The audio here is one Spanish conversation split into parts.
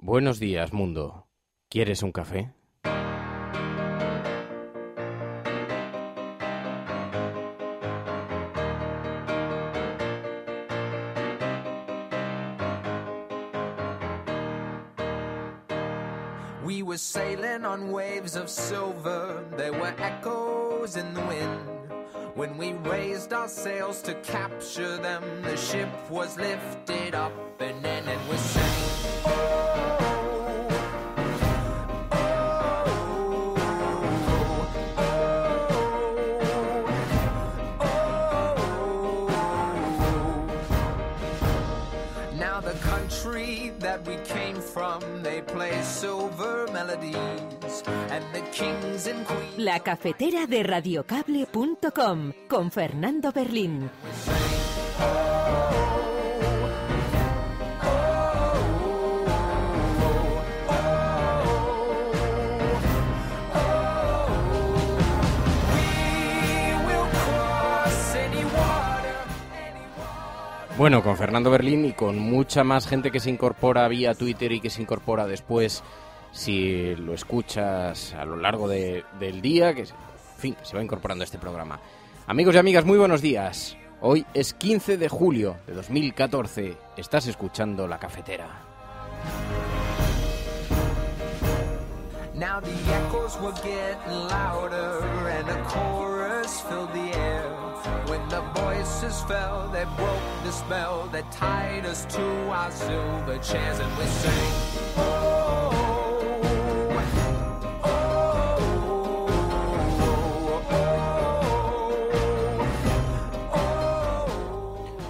Buenos días, mundo. ¿Quieres un café? We were sailing on waves of silver. There were echoes in the wind. When we raised our sails to capture them, the ship was lifted up and then it was sank. Now the country that we came from, they play silver melodies and the kings and queens. La cafetera de radiocable.com con Fernando Berlín. Bueno, con Fernando Berlín y con mucha más gente que se incorpora vía Twitter y que se incorpora después si lo escuchas a lo largo del día, que se va incorporando a este programa. Amigos y amigas, muy buenos días. Hoy es 15 de julio de 2014. Estás escuchando La Cafetera. Now the echoes were getting louder and a chorus filled the air. When the voices fell, they broke the spell that tied us to our silver chairs and we sang, oh, oh, oh,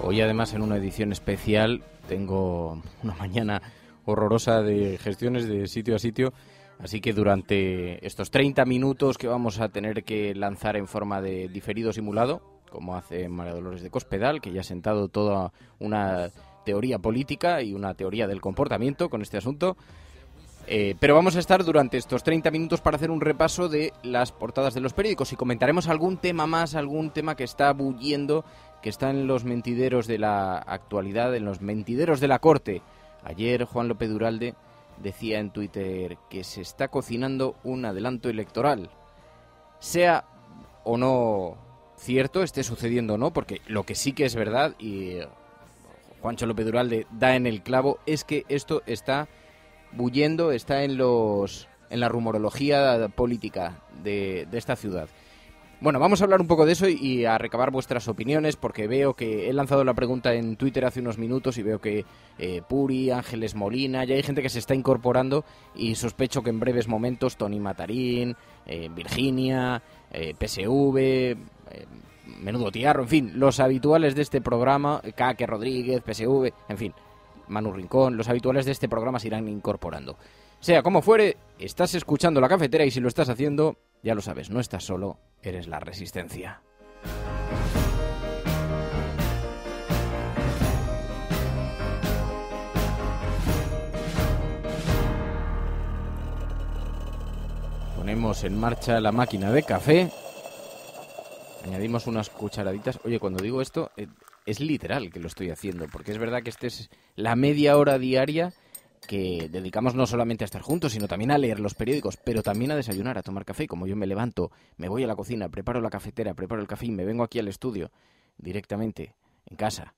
oh. Hoy además en una edición especial tengo una mañana horrorosa de gestiones de sitio a sitio. Así que durante estos 30 minutos que vamos a tener que lanzar en forma de diferido simulado, como hace María Dolores de Cospedal, que ya ha sentado toda una teoría política y una teoría del comportamiento con este asunto, pero vamos a estar durante estos 30 minutos para hacer un repaso de las portadas de los periódicos y comentaremos algún tema más, algún tema que está bulliendo, que está en los mentideros de la actualidad, en los mentideros de la corte. Ayer Juan López de Uralde decía en Twitter que se está cocinando un adelanto electoral. Sea o no cierto, esté sucediendo o no, porque lo que sí que es verdad, y Juancho López de Uralde da en el clavo, es que esto está bullendo, está en la rumorología política de esta ciudad. Bueno, vamos a hablar un poco de eso y a recabar vuestras opiniones, porque veo que he lanzado la pregunta en Twitter hace unos minutos y veo que Puri, Ángeles Molina, ya hay gente que se está incorporando y sospecho que en breves momentos Tony Matarín, Virginia, PSV, Menudo Tiarro, en fin, los habituales de este programa, Caque Rodríguez, PSV, en fin, Manu Rincón, los habituales de este programa se irán incorporando. Sea como fuere, estás escuchando La Cafetera y si lo estás haciendo, ya lo sabes, no estás solo, eres la resistencia. Ponemos en marcha la máquina de café, añadimos unas cucharaditas. Oye, cuando digo esto, es literal que lo estoy haciendo, porque es verdad que esta es la media hora diaria que dedicamos no solamente a estar juntos, sino también a leer los periódicos, pero también a desayunar, a tomar café. Como yo me levanto, me voy a la cocina, preparo la cafetera, preparo el café y me vengo aquí al estudio, directamente, en casa,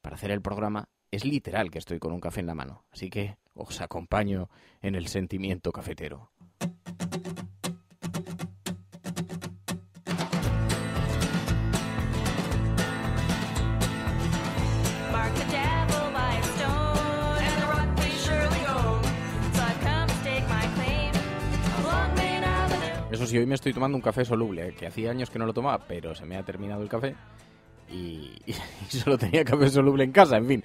para hacer el programa, es literal que estoy con un café en la mano. Así que os acompaño en el sentimiento cafetero. Eso sí, hoy me estoy tomando un café soluble, que hacía años que no lo tomaba, pero se me ha terminado el café y solo tenía café soluble en casa, en fin,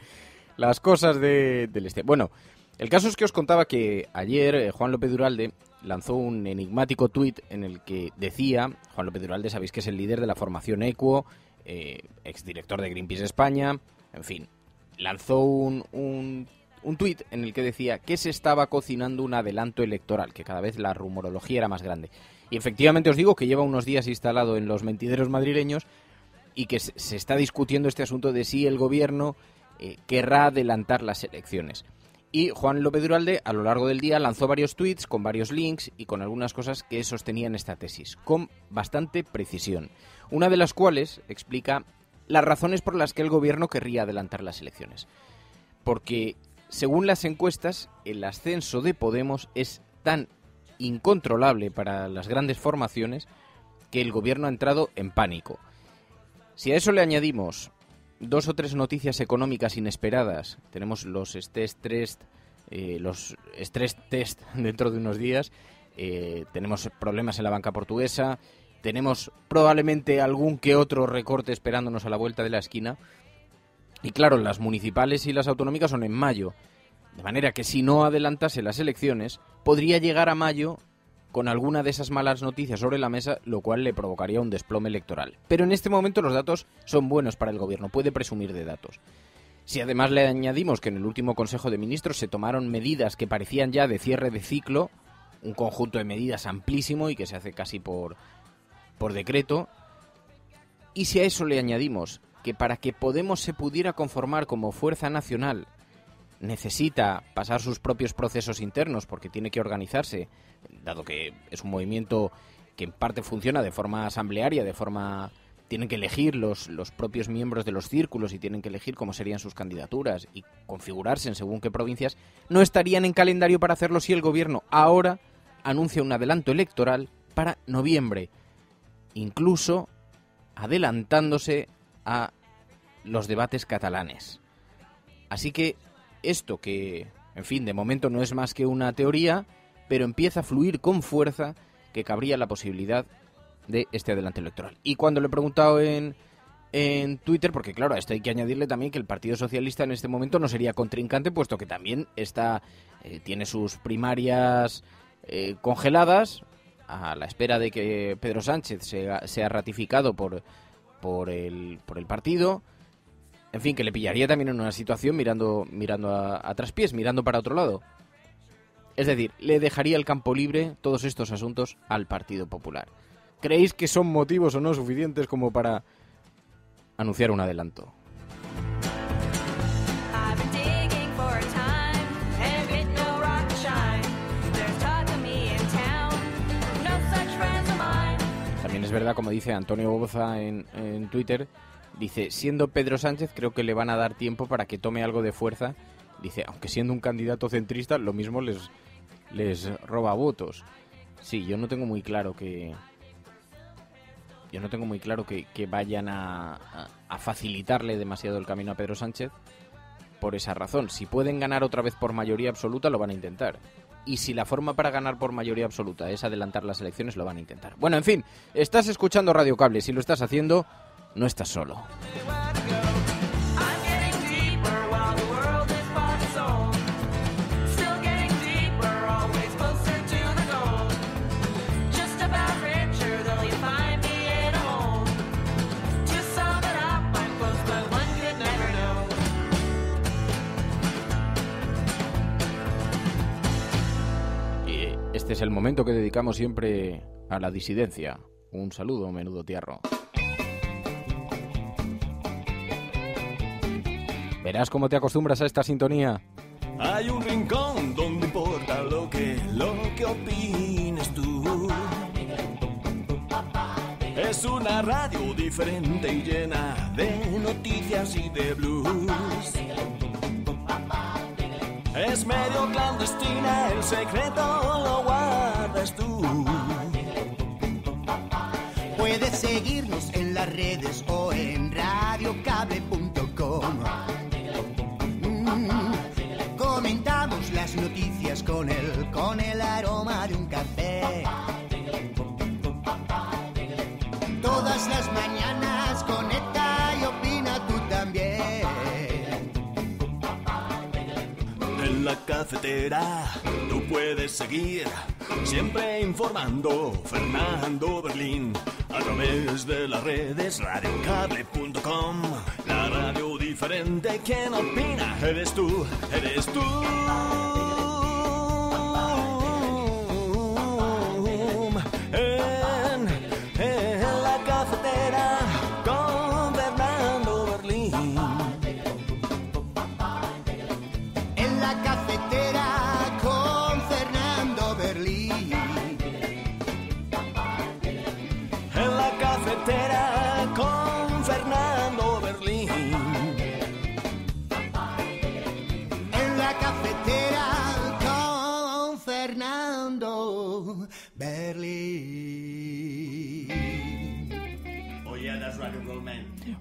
las cosas del este. Bueno, el caso es que os contaba que ayer Juan López de Uralde lanzó un enigmático tuit en el que decía, Juan López de Uralde sabéis que es el líder de la formación Equo, exdirector de Greenpeace España, en fin, lanzó un tuit en el que decía que se estaba cocinando un adelanto electoral, que cada vez la rumorología era más grande. Y efectivamente os digo que lleva unos días instalado en los mentideros madrileños y que se está discutiendo este asunto de si el gobierno querrá adelantar las elecciones. Y Juan López de Uralde, a lo largo del día, lanzó varios tweets con varios links y con algunas cosas que sostenían esta tesis, con bastante precisión. Una de las cuales explica las razones por las que el gobierno querría adelantar las elecciones. Porque, según las encuestas, el ascenso de Podemos es tan incontrolable para las grandes formaciones que el gobierno ha entrado en pánico. Si a eso le añadimos 2 o 3 noticias económicas inesperadas, tenemos los stress test dentro de unos días, tenemos problemas en la banca portuguesa, tenemos probablemente algún que otro recorte esperándonos a la vuelta de la esquina, y claro, las municipales y las autonómicas son en mayo, de manera que si no adelantase las elecciones, podría llegar a mayo con alguna de esas malas noticias sobre la mesa, lo cual le provocaría un desplome electoral. Pero en este momento los datos son buenos para el gobierno, puede presumir de datos. Si además le añadimos que en el último Consejo de Ministros se tomaron medidas que parecían ya de cierre de ciclo, un conjunto de medidas amplísimo y que se hace casi por decreto, y si a eso le añadimos que para que Podemos se pudiera conformar como fuerza nacional necesita pasar sus propios procesos internos porque tiene que organizarse, dado que es un movimiento que en parte funciona de forma asamblearia, tienen que elegir los propios miembros de los círculos y tienen que elegir cómo serían sus candidaturas y configurarse en según qué provincias, no estarían en calendario para hacerlo si el gobierno ahora anuncia un adelanto electoral para noviembre, incluso adelantándose a los debates catalanes. Así que esto que, en fin, de momento no es más que una teoría, pero empieza a fluir con fuerza que cabría la posibilidad de este adelanto electoral. Y cuando le he preguntado en Twitter, porque claro, a esto hay que añadirle también que el Partido Socialista en este momento no sería contrincante, puesto que también tiene sus primarias congeladas, a la espera de que Pedro Sánchez sea ratificado por el partido. En fin, que le pillaría también en una situación mirando a traspiés, mirando para otro lado. Es decir, le dejaría el campo libre todos estos asuntos al Partido Popular. ¿Creéis que son motivos o no suficientes como para anunciar un adelanto? También es verdad, como dice Antonio Boza en Twitter, dice, siendo Pedro Sánchez creo que le van a dar tiempo para que tome algo de fuerza. Dice, aunque siendo un candidato centrista, lo mismo les roba votos. Sí, yo no tengo muy claro que vayan a facilitarle demasiado el camino a Pedro Sánchez por esa razón. Si pueden ganar otra vez por mayoría absoluta, lo van a intentar. Y si la forma para ganar por mayoría absoluta es adelantar las elecciones, lo van a intentar. Bueno, en fin, estás escuchando Radio Cable. Si lo estás haciendo, no estás solo. Este es el momento que dedicamos siempre a la disidencia. Un saludo, menudo tiarro. Verás cómo te acostumbras a esta sintonía. Hay un rincón donde importa lo que opines tú. Es una radio diferente y llena de noticias y de blues. Es medio clandestina, el secreto lo guardas tú. Puedes seguirnos en las redes o en radiocable.com. Comentamos las noticias con el aroma de un café. Todas las mañanas conecta y opina tú también. En la cafetera tú puedes seguir siempre informando Fernando Berlín a través de las redes radiocable.com. La radio diferente, ¿quién opina? Eres tú, eres tú. En la cafetera con Fernando Berlín. En la cafetera cafetera con Fernando Berlín. En la cafetera con Fernando Berlín.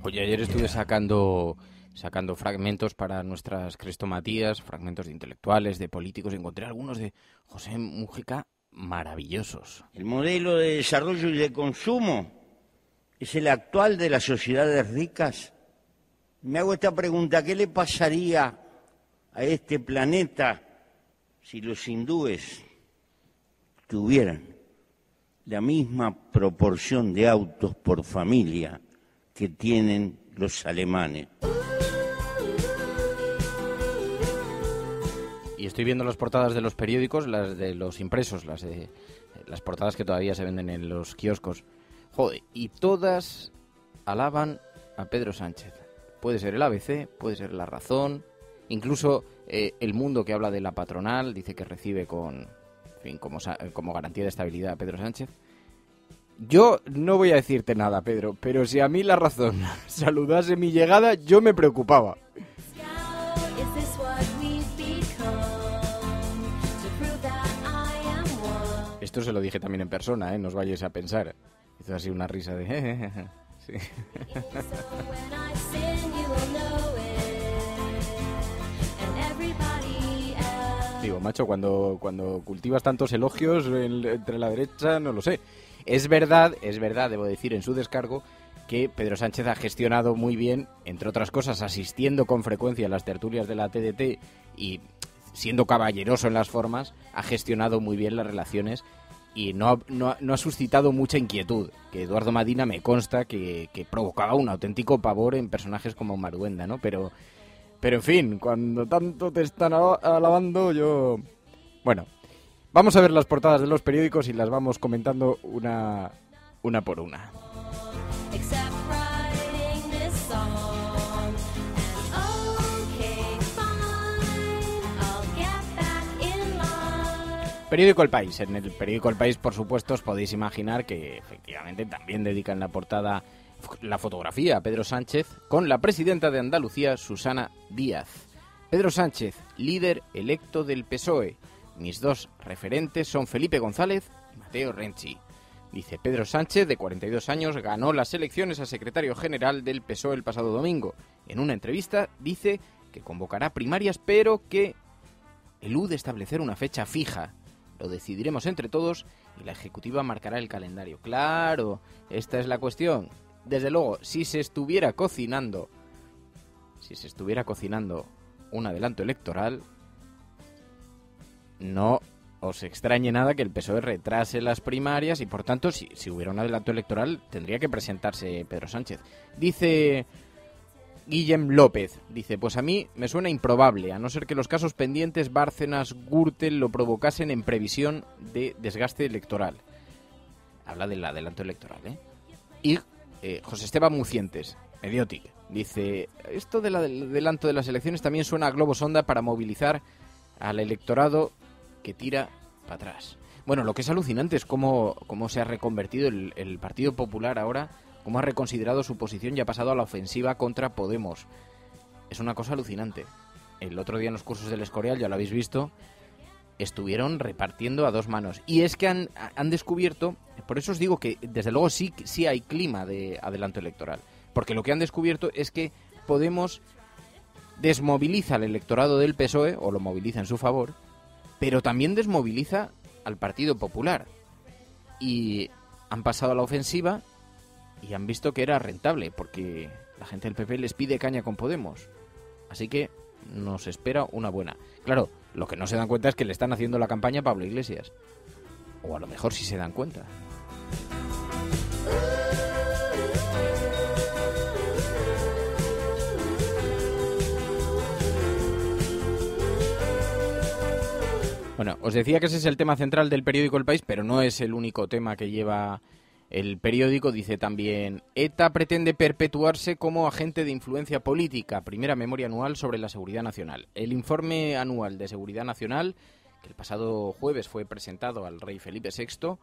Oye, ayer estuve sacando fragmentos para nuestras crestomatías, fragmentos de intelectuales, de políticos, y encontré algunos de José Mújica maravillosos. El modelo de desarrollo y de consumo es el actual de las sociedades ricas. Me hago esta pregunta: ¿qué le pasaría a este planeta si los hindúes tuvieran la misma proporción de autos por familia que tienen los alemanes? Y estoy viendo las portadas de los periódicos, las de los impresos, las portadas que todavía se venden en los kioscos. Joder, y todas alaban a Pedro Sánchez. Puede ser el ABC, puede ser La Razón, incluso El Mundo, que habla de la patronal, dice que recibe como garantía de estabilidad a Pedro Sánchez. Yo no voy a decirte nada, Pedro, pero si a mí La Razón saludase mi llegada, yo me preocupaba. Esto se lo dije también en persona, no os vayáis a pensar. Hizo así una risa de... Sí. Digo, macho, cuando cultivas tantos elogios entre la derecha, no lo sé. Es verdad, debo decir, en su descargo, que Pedro Sánchez ha gestionado muy bien, entre otras cosas, asistiendo con frecuencia a las tertulias de la TDT y siendo caballeroso en las formas, ha gestionado muy bien las relaciones y no ha suscitado mucha inquietud, que Eduardo Madina me consta que provocaba un auténtico pavor en personajes como Maruenda, ¿no? Pero en fin, cuando tanto te están alabando, yo... Bueno, vamos a ver las portadas de los periódicos y las vamos comentando una por una. Periódico El País. En el periódico El País, por supuesto, os podéis imaginar que efectivamente también dedican la portada, la fotografía a Pedro Sánchez con la presidenta de Andalucía, Susana Díaz. Pedro Sánchez, líder electo del PSOE. Mis dos referentes son Felipe González y Mateo Renzi. Dice: Pedro Sánchez, de 42 años, ganó las elecciones a secretario general del PSOE el pasado domingo. En una entrevista dice que convocará primarias, pero que elude establecer una fecha fija. Lo decidiremos entre todos y la ejecutiva marcará el calendario. Claro, esta es la cuestión. Desde luego, si se estuviera cocinando un adelanto electoral, no os extrañe nada que el PSOE retrase las primarias y, por tanto, si hubiera un adelanto electoral, tendría que presentarse Pedro Sánchez. Dice Guillem López, pues a mí me suena improbable, a no ser que los casos pendientes Bárcenas, Gürtel lo provocasen en previsión de desgaste electoral. Habla del adelanto electoral, Y José Esteban Mucientes, Mediotic, dice: esto del adelanto de las elecciones también suena a globo sonda para movilizar al electorado que tira para atrás. Bueno, lo que es alucinante es cómo se ha reconvertido el Partido Popular ahora, cómo ha reconsiderado su posición y ha pasado a la ofensiva contra Podemos. Es una cosa alucinante. El otro día en los cursos del Escorial, ya lo habéis visto, estuvieron repartiendo a dos manos. Y es que han descubierto, por eso os digo que desde luego sí hay clima de adelanto electoral, porque lo que han descubierto es que Podemos desmoviliza al electorado del PSOE, o lo moviliza en su favor, pero también desmoviliza al Partido Popular. Y han pasado a la ofensiva y han visto que era rentable, porque la gente del PP les pide caña con Podemos. Así que nos espera una buena. Claro, lo que no se dan cuenta es que le están haciendo la campaña a Pablo Iglesias. O a lo mejor sí se dan cuenta. Bueno, os decía que ese es el tema central del periódico El País, pero no es el único tema que lleva el periódico. Dice también: ETA pretende perpetuarse como agente de influencia política. Primera memoria anual sobre la seguridad nacional. El informe anual de seguridad nacional, que el pasado jueves fue presentado al rey Felipe VI,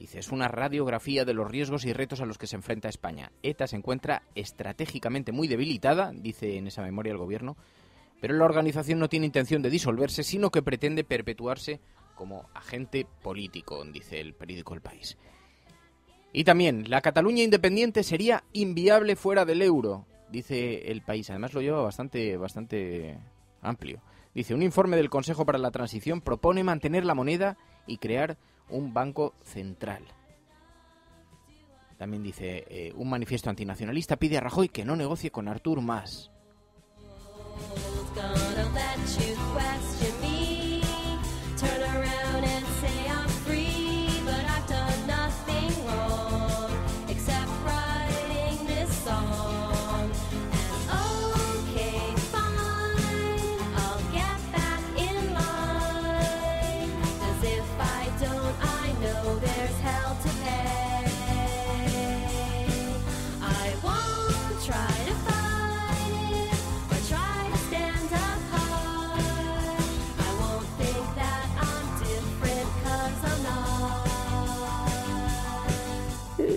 Dice, es una radiografía de los riesgos y retos a los que se enfrenta España. ETA se encuentra estratégicamente muy debilitada, dice en esa memoria el gobierno, pero la organización no tiene intención de disolverse, sino que pretende perpetuarse como agente político, dice el periódico El País. Y también, la Cataluña independiente sería inviable fuera del euro, dice El País. Además lo lleva bastante amplio. Dice, un informe del Consejo para la Transición propone mantener la moneda y crear un banco central. También dice, un manifiesto antinacionalista pide a Rajoy que no negocie con Artur Mas.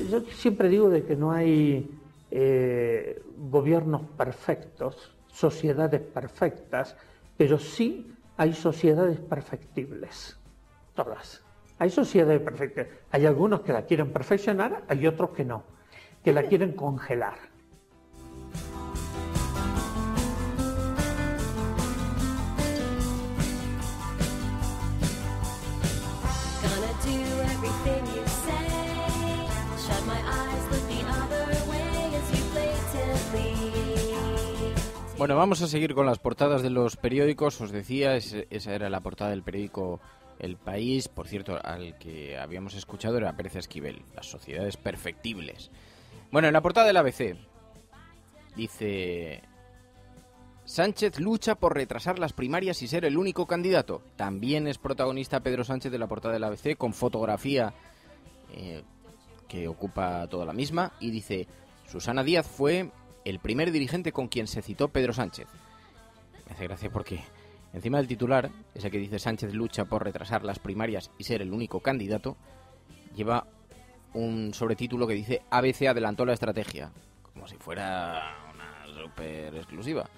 Yo siempre digo de que no hay gobiernos perfectos, sociedades perfectas, pero sí hay sociedades perfectibles, todas. Hay sociedades perfectas, hay algunos que la quieren perfeccionar, hay otros que no, que la quieren congelar. Bueno, vamos a seguir con las portadas de los periódicos. Os decía, esa era la portada del periódico El País. Por cierto, al que habíamos escuchado era Pérez Esquivel, las sociedades perfectibles. Bueno, en la portada del ABC dice, Sánchez lucha por retrasar las primarias y ser el único candidato. También es protagonista Pedro Sánchez de la portada del ABC, con fotografía que ocupa toda la misma, y dice, Susana Díaz fue el primer dirigente con quien se citó Pedro Sánchez. Me hace gracia porque encima del titular, ese que dice Sánchez lucha por retrasar las primarias y ser el único candidato, lleva un sobretítulo que dice ABC adelantó la estrategia, como si fuera una súper exclusiva.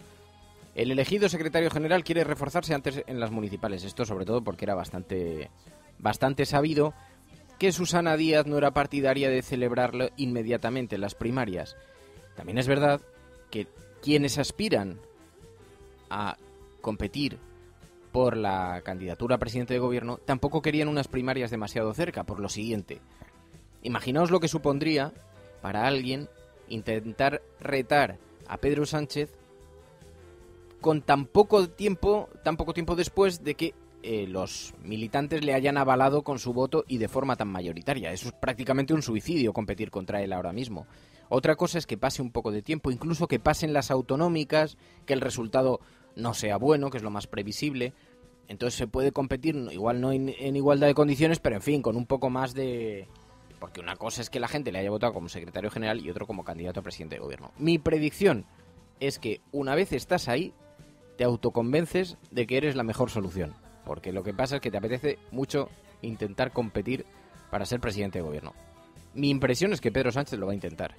El elegido secretario general quiere reforzarse antes en las municipales. Esto sobre todo porque era bastante sabido que Susana Díaz no era partidaria de celebrarlo inmediatamente las primarias. También es verdad que quienes aspiran a competir por la candidatura a presidente de gobierno tampoco querían unas primarias demasiado cerca, por lo siguiente. Imaginaos lo que supondría para alguien intentar retar a Pedro Sánchez con tan poco tiempo después de que los militantes le hayan avalado con su voto y de forma tan mayoritaria. Eso es prácticamente un suicidio, competir contra él ahora mismo. Otra cosa es que pase un poco de tiempo, incluso que pasen las autonómicas, que el resultado no sea bueno, que es lo más previsible. Entonces se puede competir, igual no en igualdad de condiciones, pero en fin, con un poco más de... Porque una cosa es que la gente le haya votado como secretario general y otro como candidato a presidente de gobierno. Mi predicción es que una vez estás ahí, te autoconvences de que eres la mejor solución. Porque lo que pasa es que te apetece mucho intentar competir para ser presidente de gobierno. Mi impresión es que Pedro Sánchez lo va a intentar.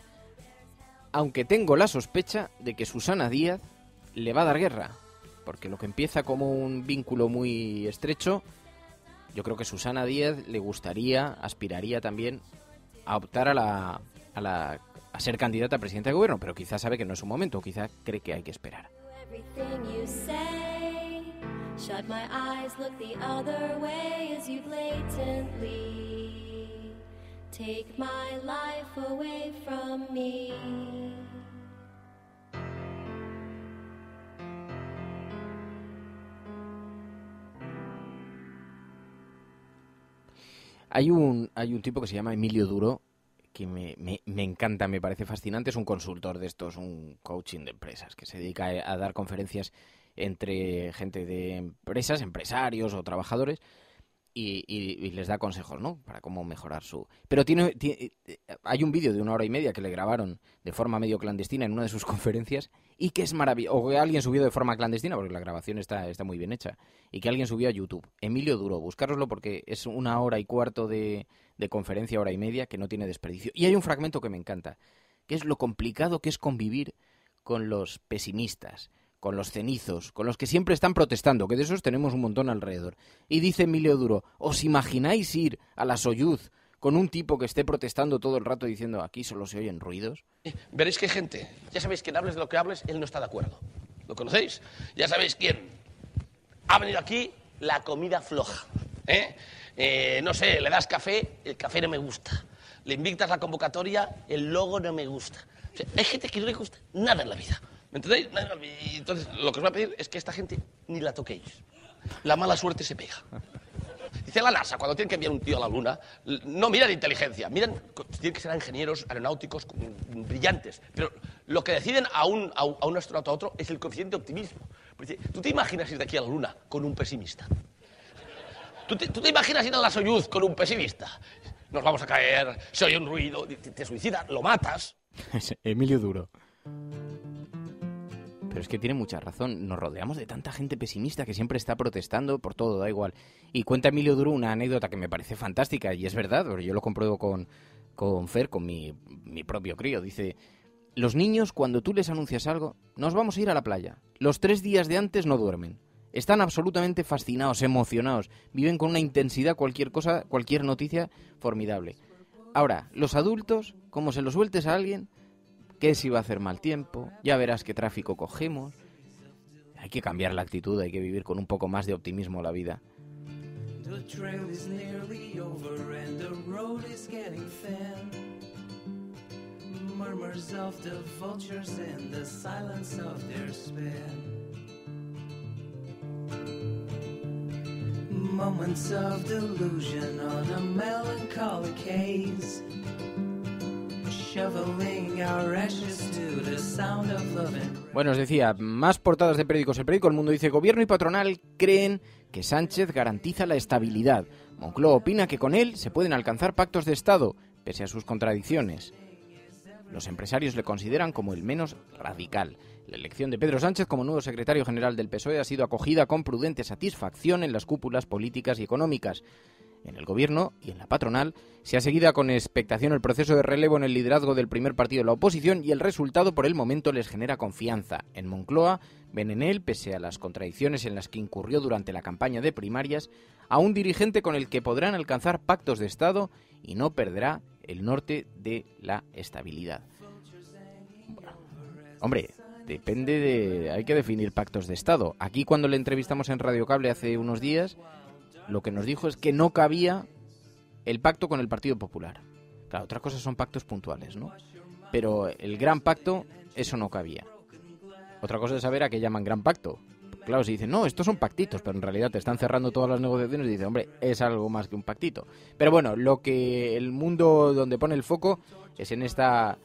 Aunque tengo la sospecha de que Susana Díaz le va a dar guerra. Porque lo que empieza como un vínculo muy estrecho, yo creo que Susana Díaz le gustaría, aspiraría también a optar a ser candidata a presidenta de gobierno. Pero quizás sabe que no es su momento, quizás cree que hay que esperar. Shut my eyes, look the other way as you blatantly take my life away from me. Hay un tipo que se llama Emilio Duro que me encanta, me parece fascinante. Es un consultor de estos, un coaching de empresas que se dedica a dar conferencias entre gente de empresas, empresarios o trabajadores, y les da consejos, ¿no? Para cómo mejorar su... Pero hay un vídeo de 1 hora y media que le grabaron de forma medio clandestina en una de sus conferencias y que es maravilloso. O que alguien subió de forma clandestina, porque la grabación está muy bien hecha, y que alguien subió a YouTube. Emilio Duro, buscároslo porque es 1 hora y cuarto de conferencia, 1 hora y media, que no tiene desperdicio. Y hay un fragmento que me encanta, que es lo complicado que es convivir con los pesimistas, con los cenizos, con los que siempre están protestando, que de esos tenemos un montón alrededor. Y dice Emilio Duro, ¿os imagináis ir a la Soyuz con un tipo que esté protestando todo el rato diciendo aquí solo se oyen ruidos? Veréis que hay gente, ya sabéis, quien hables de lo que hables, él no está de acuerdo. ¿Lo conocéis? Ya sabéis quién. Ha venido aquí la comida floja. No sé, le das café, el café no me gusta. Le invitas la convocatoria, el logo no me gusta. O sea, hay gente que no le gusta nada en la vida. ¿Me entendéis? Y entonces, lo que os voy a pedir es que esta gente ni la toquéis. La mala suerte se pega. Dice la NASA, cuando tienen que enviar un tío a la Luna, no miran inteligencia, tienen que ser ingenieros aeronáuticos brillantes. Pero lo que deciden a un astronauta a otro es el coeficiente de optimismo. Pues, ¿tú te imaginas ir de aquí a la Luna con un pesimista? ¿Tú te imaginas ir a la Soyuz con un pesimista? Nos vamos a caer, se oye un ruido, te suicidas, lo matas. Emilio Duro. Pero es que tiene mucha razón. Nos rodeamos de tanta gente pesimista que siempre está protestando por todo, da igual. Y cuenta Emilio Duro una anécdota que me parece fantástica, y es verdad, porque yo lo compruebo con Fer, con mi propio crío. Dice, los niños, cuando tú les anuncias algo, nos vamos a ir a la playa. Los 3 días de antes no duermen. Están absolutamente fascinados, emocionados. Viven con una intensidad cualquier cosa, cualquier noticia formidable. Ahora, los adultos, como se lo sueltes a alguien, que si va a hacer mal tiempo, ya verás qué tráfico cogemos. Hay que cambiar la actitud, hay que vivir con un poco más de optimismo la vida. Moments of delusion on a melancholic haze, shoveling our ashes to the sound of love and... Bueno, os decía, más portadas de periódicos. El periódico El Mundo dice, Gobierno y patronal creen que Sánchez garantiza la estabilidad. Moncloa opina que con él se pueden alcanzar pactos de Estado, pese a sus contradicciones. Los empresarios le consideran como el menos radical. La elección de Pedro Sánchez como nuevo secretario general del PSOE ha sido acogida con prudente satisfacción en las cúpulas políticas y económicas. En el gobierno y en la patronal se ha seguido con expectación el proceso de relevo en el liderazgo del primer partido de la oposición y el resultado por el momento les genera confianza. En Moncloa ven en él, pese a las contradicciones en las que incurrió durante la campaña de primarias, a un dirigente con el que podrán alcanzar pactos de Estado y no perderá el norte de la estabilidad. Bueno, hombre, depende de... hay que definir pactos de Estado. Aquí cuando le entrevistamos en Radio Cable hace unos días, lo que nos dijo es que no cabía el pacto con el Partido Popular. Claro, otras cosas son pactos puntuales, ¿no? Pero el gran pacto, eso no cabía. Otra cosa es saber a qué llaman gran pacto. Claro, si dicen, no, estos son pactitos, pero en realidad te están cerrando todas las negociaciones y dices, hombre, es algo más que un pactito. Pero bueno, lo que el mundo donde pone el foco es en esta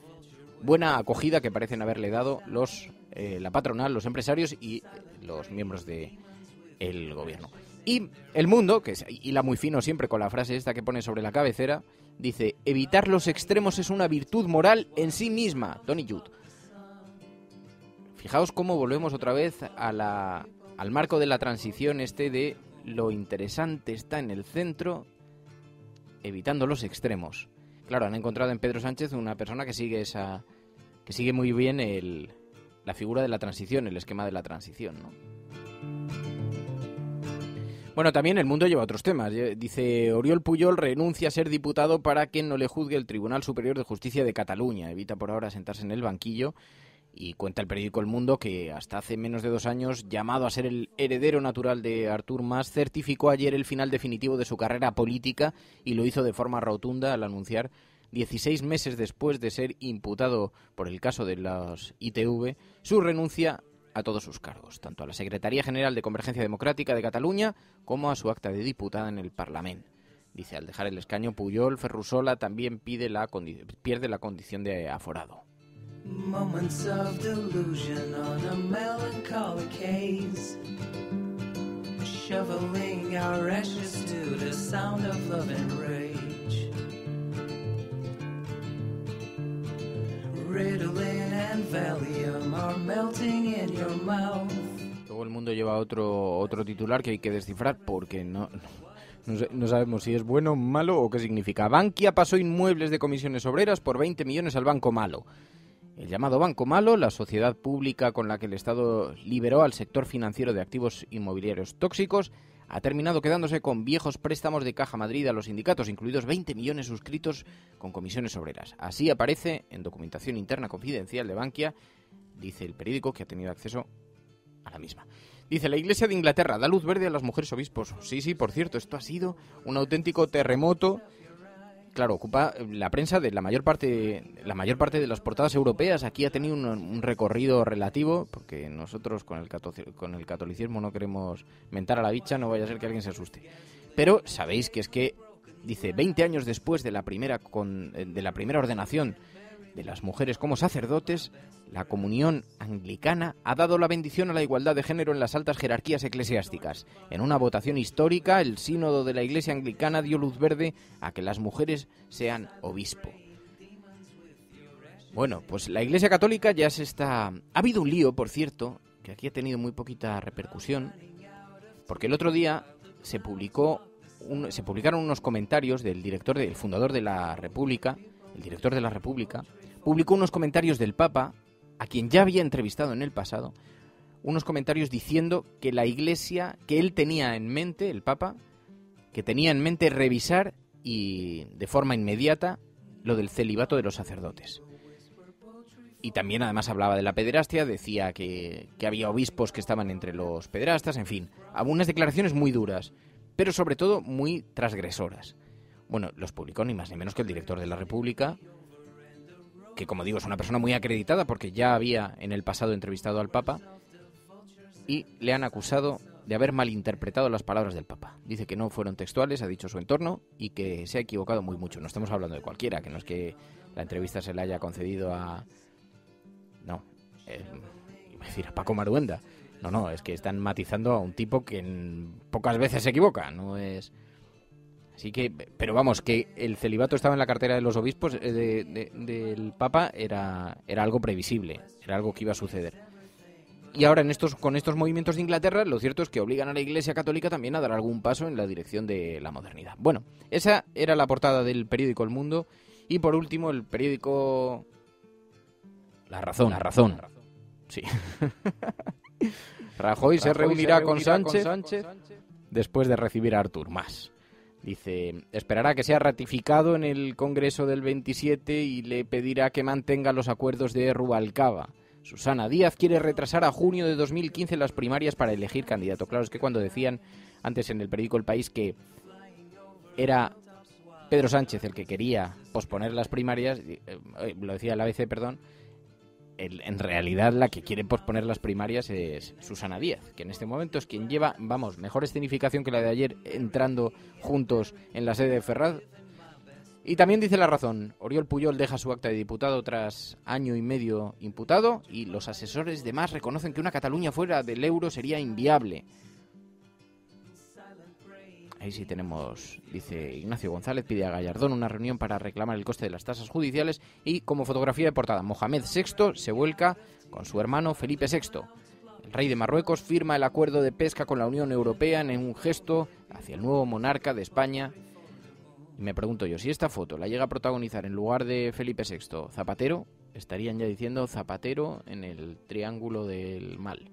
buena acogida que parecen haberle dado la patronal, los empresarios y los miembros del gobierno. Y El Mundo, que hila muy fino siempre con la frase esta que pone sobre la cabecera, dice, evitar los extremos es una virtud moral en sí misma. Tony Judd. Fijaos cómo volvemos otra vez al marco de la transición de lo interesante está en el centro, evitando los extremos. Claro, han encontrado en Pedro Sánchez una persona que sigue muy bien la figura de la transición, el esquema de la transición, ¿no? Bueno, también El Mundo lleva otros temas. Dice, Oriol Pujol renuncia a ser diputado para que no le juzgue el Tribunal Superior de Justicia de Cataluña. Evita por ahora sentarse en el banquillo. Y cuenta el periódico El Mundo que hasta hace menos de 2 años, llamado a ser el heredero natural de Artur Mas, certificó ayer el final definitivo de su carrera política y lo hizo de forma rotunda al anunciar, 16 meses después de ser imputado por el caso de los ITV, su renuncia a todos sus cargos, tanto a la Secretaría General de Convergencia Democrática de Cataluña como a su acta de diputada en el Parlamento. Dice, al dejar el escaño, Pujol Ferrusola también pierde la condición de aforado. Moments of delusion on a melancholic haze. shoveling our ashes to the sound of love and rage. Ritalin and Valium are melting in your mouth. Luego el Mundo lleva otro titular que hay que descifrar porque no sabemos si es bueno, malo o qué significa. Bankia pasó inmuebles de comisiones obreras por 20 millones al Banco Malo. El llamado Banco Malo, la sociedad pública con la que el Estado liberó al sector financiero de activos inmobiliarios tóxicos, ha terminado quedándose con viejos préstamos de Caja Madrid a los sindicatos, incluidos 20 millones suscritos con comisiones obreras. Así aparece en documentación interna confidencial de Bankia, dice el periódico que ha tenido acceso a la misma. Dice, la Iglesia de Inglaterra da luz verde a las mujeres obispos. Sí, por cierto, esto ha sido un auténtico terremoto. Claro, ocupa la prensa de la mayor parte de las portadas europeas. Aquí ha tenido un recorrido relativo, porque nosotros con el catolicismo no queremos mentar a la bicha, no vaya a ser que alguien se asuste. Pero sabéis que es que, dice, 20 años después de la primera ordenación de las mujeres como sacerdotes, la comunión anglicana ha dado la bendición a la igualdad de género en las altas jerarquías eclesiásticas. En una votación histórica, el sínodo de la Iglesia anglicana dio luz verde a que las mujeres sean obispo. Bueno, pues la Iglesia católica ya ha habido un lío, por cierto, que aquí ha tenido muy poquita repercusión, porque el otro día se publicaron unos comentarios del fundador de la República, el director de la República, publicó unos comentarios del Papa, a quien ya había entrevistado en el pasado, unos comentarios diciendo que la Iglesia, que él tenía en mente, el Papa, que tenía en mente revisar y de forma inmediata lo del celibato de los sacerdotes. Y también además hablaba de la pederastia, decía que había obispos que estaban entre los pederastas, en fin, algunas declaraciones muy duras, pero sobre todo muy transgresoras. Bueno, los publicó ni más ni menos que el director de la República, que como digo es una persona muy acreditada porque ya había en el pasado entrevistado al Papa, y le han acusado de haber malinterpretado las palabras del Papa. Dice que no fueron textuales, ha dicho su entorno, y que se ha equivocado muy mucho. No estamos hablando de cualquiera, que no es que la entrevista se le haya concedido a... No, iba a decir a Paco Maruenda. No, es que están matizando a un tipo que pocas veces se equivoca, no es... Así que, pero vamos, que el celibato estaba en la cartera de los obispos del Papa era algo previsible, era algo que iba a suceder. Y ahora con estos movimientos de Inglaterra, lo cierto es que obligan a la Iglesia Católica también a dar algún paso en la dirección de la modernidad. Bueno, esa era la portada del periódico El Mundo. Y por último, el periódico La Razón. Sí. Rajoy se reunirá con Sánchez después de recibir a Artur Mas. Dice, esperará que sea ratificado en el Congreso del 27 y le pedirá que mantenga los acuerdos de Rubalcaba. Susana Díaz quiere retrasar a junio de 2015 las primarias para elegir candidato. Claro, es que cuando decían antes en el periódico El País que era Pedro Sánchez el que quería posponer las primarias, lo decía el ABC, perdón, en realidad la que quiere posponer las primarias es Susana Díaz, que en este momento es quien lleva, mejor escenificación que la de ayer entrando juntos en la sede de Ferraz. Y también dice La Razón, Oriol Pujol deja su acta de diputado tras año y medio imputado y los asesores de Mas reconocen que una Cataluña fuera del euro sería inviable. Ahí sí tenemos, dice Ignacio González, pide a Gallardón una reunión para reclamar el coste de las tasas judiciales y como fotografía de portada, Mohamed VI se vuelca con su hermano Felipe VI. El rey de Marruecos firma el acuerdo de pesca con la Unión Europea en un gesto hacia el nuevo monarca de España. Y me pregunto yo, si esta foto la llega a protagonizar en lugar de Felipe VI Zapatero, estarían ya diciendo Zapatero en el triángulo del mal.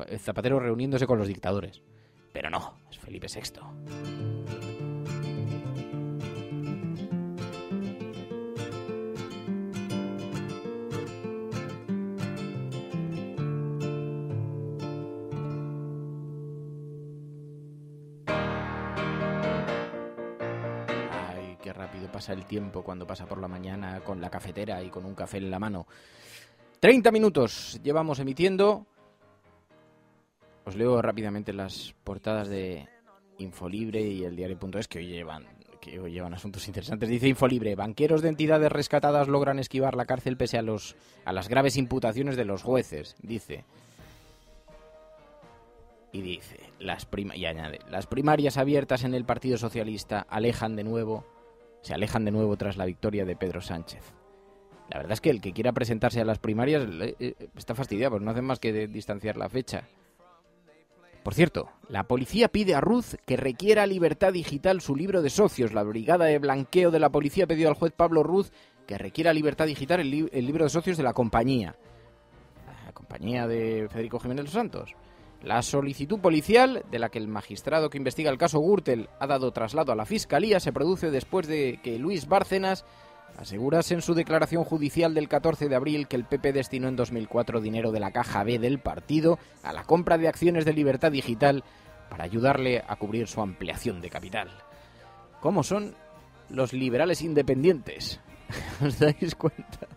El Zapatero reuniéndose con los dictadores. Pero no, es Felipe VI. Ay, qué rápido pasa el tiempo cuando pasa por la mañana con la cafetera y con un café en la mano. 30 minutos llevamos emitiendo. Os leo rápidamente las portadas de Infolibre y el Diario.es que hoy llevan asuntos interesantes. Dice Infolibre, banqueros de entidades rescatadas logran esquivar la cárcel pese a las graves imputaciones de los jueces. Dice, Y dice, y añade, las primarias abiertas en el Partido Socialista se alejan de nuevo tras la victoria de Pedro Sánchez. La verdad es que el que quiera presentarse a las primarias está fastidiado, pues no hacen más que distanciar la fecha. Por cierto, la policía pide a Ruz que requiera Libertad Digital su libro de socios. La brigada de blanqueo de la policía pidió al juez Pablo Ruz que requiera Libertad Digital el libro de socios de la compañía. La compañía de Federico Jiménez Los Santos. La solicitud policial, de la que el magistrado que investiga el caso Gürtel ha dado traslado a la Fiscalía, se produce después de que Luis Bárcenas asegurase en su declaración judicial del 14 de abril que el PP destinó en 2004 dinero de la caja B del partido a la compra de acciones de Libertad Digital para ayudarle a cubrir su ampliación de capital. ¿Cómo son los liberales independientes? ¿Os dais cuenta?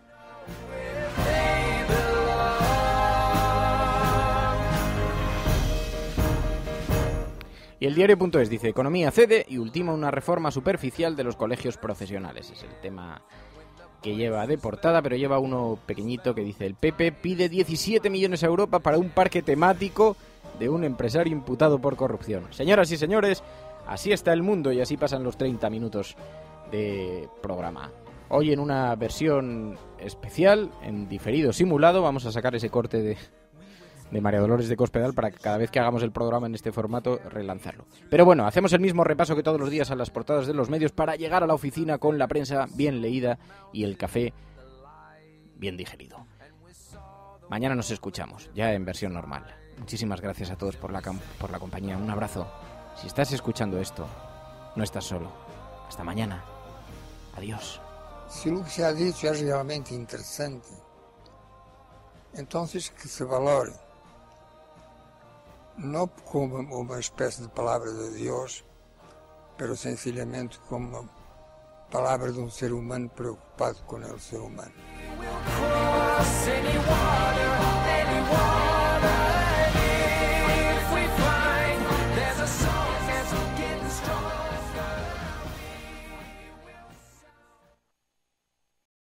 Y el diario.es dice, Economía cede y ultima una reforma superficial de los colegios profesionales. Es el tema que lleva de portada, pero lleva uno pequeñito que dice, el PP pide 17 millones a Europa para un parque temático de un empresario imputado por corrupción. Señoras y señores, así está el mundo y así pasan los 30 minutos de programa. Hoy en una versión especial, en diferido simulado, vamos a sacar ese corte de María Dolores de Cospedal para que cada vez que hagamos el programa en este formato relanzarlo. Pero bueno, hacemos el mismo repaso que todos los días a las portadas de los medios para llegar a la oficina con la prensa bien leída y el café bien digerido. Mañana nos escuchamos, ya en versión normal. Muchísimas gracias a todos por la compañía. Un abrazo. Si estás escuchando esto, no estás solo. Hasta mañana. Adiós. Si lo que se ha dicho es realmente interesante, entonces que se valore. No como una especie de palabra de Dios, pero sencillamente como palabra de un ser humano preocupado con el ser humano.